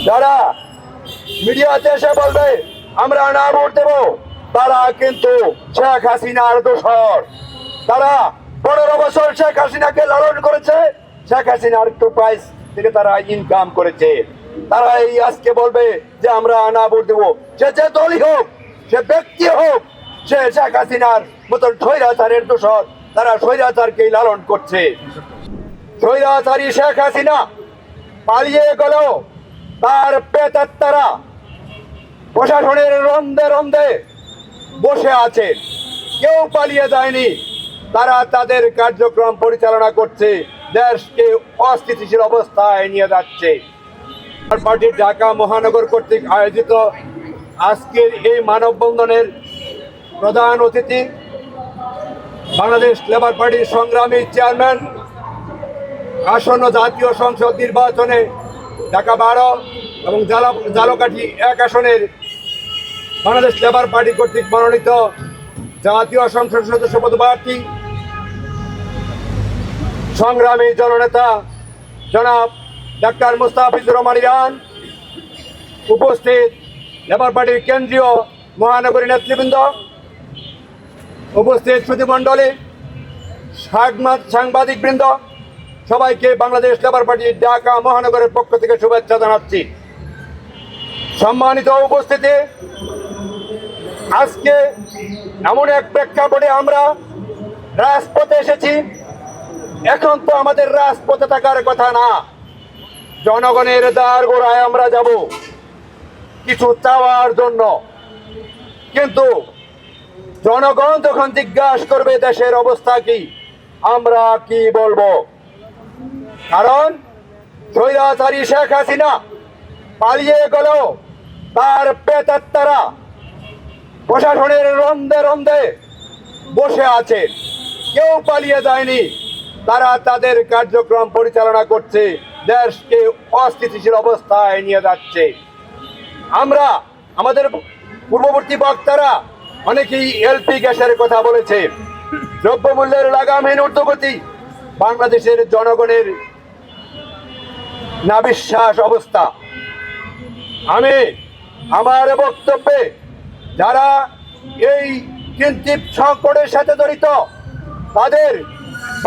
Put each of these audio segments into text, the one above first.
যারা মিডিয়াতে এসে বলবে আমরা না ভোট দেবো, তারা কিন্তু শেখ হাসিনার দোসর। তারা 15 বছর শেখ হাসিনাকে লালন করেছে, শেখ হাসিনার একটু প্রাইস থেকে তারা ইনকাম করেছে। তারা এই আজকে বলবে যে আমরা না ভোট দেবো, সে যে দলই হোক, সে ব্যক্তি হোক, সে শেখ হাসিনার মতন স্বৈরাচারের দোসর। তারা স্বৈরাচারকেই লালন করছে। স্বৈরাচারী শেখ হাসিনা পালিয়ে গেল, তার প্রেতাত্মারা প্রশাসনের রন্ধে রন্ধে বসে আছে, কেউ পালিয়ে যায়নি। তারা তাদের কার্যক্রম পরিচালনা করছে, দেশকে অস্থিতিশীল অবস্থায় নিয়ে যাচ্ছে। পার্টির ঢাকা মহানগর কর্তৃক আয়োজিত আজকের এই মানববন্ধনের প্রধান অতিথি বাংলাদেশ লেবার পার্টির সংগ্রামী চেয়ারম্যান, আসন্ন জাতীয় সংসদ নির্বাচনে ঢাকা 12 এবং ঝালকাঠি 1 আসনের বাংলাদেশ লেবার পার্টি কর্তৃক মনোনীত জাতীয় সংসদ সদস্য পদপ্রার্থী সংগ্রামী জননেতা জনাব ডাক্তার মুস্তাফিজুর রহমান ইরান, উপস্থিত লেবার পার্টির কেন্দ্রীয় মহানগরী নেতৃবৃন্দ, উপস্থিত সুধীমণ্ডলী, সাংবাদিকবৃন্দ, সবাইকে বাংলাদেশ লেবার পার্টির ঢাকা মহানগরের পক্ষ থেকে শুভেচ্ছা জানাচ্ছি। সম্মানিত উপস্থিতি, আজকে এমন এক প্রেক্ষাপটে আমরা রাজপথে এসেছি। এখন তো আমাদের রাজপথে থাকার কথা না, জনগণের দ্বার গোড়ায় আমরা যাব কিছু চাওয়ার জন্য। কিন্তু জনগণ যখন জিজ্ঞাসা করবে দেশের অবস্থা কি, আমরা কি বলবো? কারণ স্বৈরাচারী শেখ হাসিনা পালিয়ে গেল, তার প্রেতাত্মারা প্রশাসনের রন্ধে রন্ধে বসে আছে, কেউ পালিয়ে যায়নি। তারা তাদের কার্যক্রম পরিচালনা করছে, দেশকে অস্থিতিশীল অবস্থায় নিয়ে যাচ্ছে। আমরা আমাদের পূর্ববর্তী বক্তারা অনেকেই এলপি গ্যাসের কথা বলেছে, দ্রব্যমূল্যের লাগামহীন ঊর্ধ্বগতি, বাংলাদেশের জনগণের নাবিশ্বাস অবস্থা। আমি আমার বক্তব্যে যারা এই চিন্তিত সংকটের সাথে জড়িত, তাদের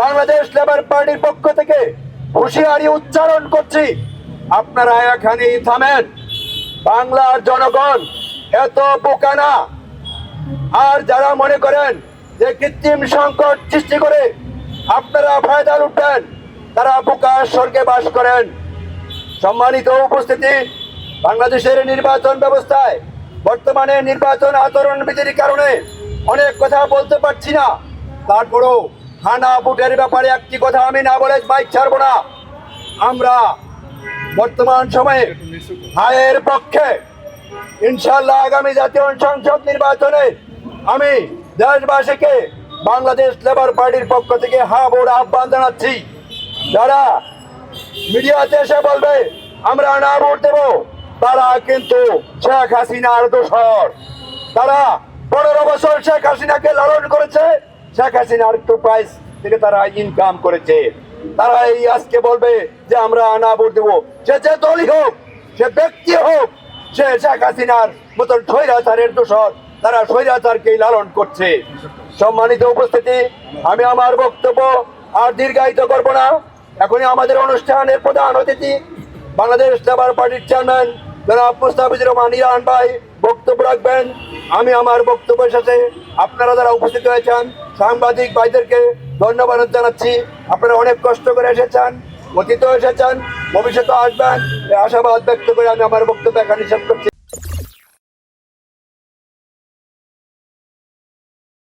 বাংলাদেশ লেবার পার্টির পক্ষ থেকে হুঁশিয়ারি উচ্চারণ করছি, আপনারা এখানেই থামেন। বাংলার জনগণ এত বোকা না। আর যারা মনে করেন যে কৃত্রিম সংকট সৃষ্টি করে আপনারা ফায়দা লুটবেন, তারা বোকার স্বর্গে বাস করেন। সম্মানিত উপস্থিতি, বাংলাদেশের নির্বাচন ব্যবস্থায় বর্তমানে নির্বাচন আচরণবিধির কারণে অনেক কথা বলতে পারছি না। তারপরও হানা ভোটের ব্যাপারে একটি কথা আমি না বলে মাইক ছাড়ব না। আমরা বর্তমান সময়ে হায়ের পক্ষে। ইনশাল্লাহ আগামী জাতীয় সংসদ নির্বাচনে আমি দেশবাসীকে বাংলাদেশ লেবার পার্টির পক্ষ থেকে হা ভোট আহ্বান জানাচ্ছি। যারা মিডিয়াতে এসে বলবে আমরা না ভোট দেবো, তারা কিন্তু শেখ হাসিনার দোসর। তারা 15 বছর শেখ হাসিনাকে লালন করেছে, শেখ হাসিনার একটু প্রাইস থেকে তারা ইনকাম করেছে। তারা এই আজকে বলবে যে আমরা না ভোট দেবো, সে যে দলই হোক, সে ব্যক্তি হোক, সে শেখ হাসিনার মতন স্বৈরাচারের দোসর। তারা স্বৈরাচারকেই লালন করছে। সম্মানিত উপস্থিতি, আমি আমার বক্তব্য আর দীর্ঘায়িত করব না। এখনই আমাদের অনুষ্ঠানের প্রধান অতিথি বাংলাদেশ লেবার পার্টির চেয়ারম্যান জনাব মুস্তাফিজুর রহমান ইরান ভাই বক্তব্য রাখবেন। আমি আমার বক্তব্যের সাথে আপনারা যারা উপস্থিত হয়েছেন সাংবাদিক ভাইদেরকে ধন্যবাদ জানাচ্ছি। আপনারা অনেক কষ্ট করে এসেছেন, অতীত এসেছেন, ভবিষ্যতে আসবেন, এই আশাবাদ ব্যক্ত করে আমি আমার বক্তব্য এখানে শেষ করছি।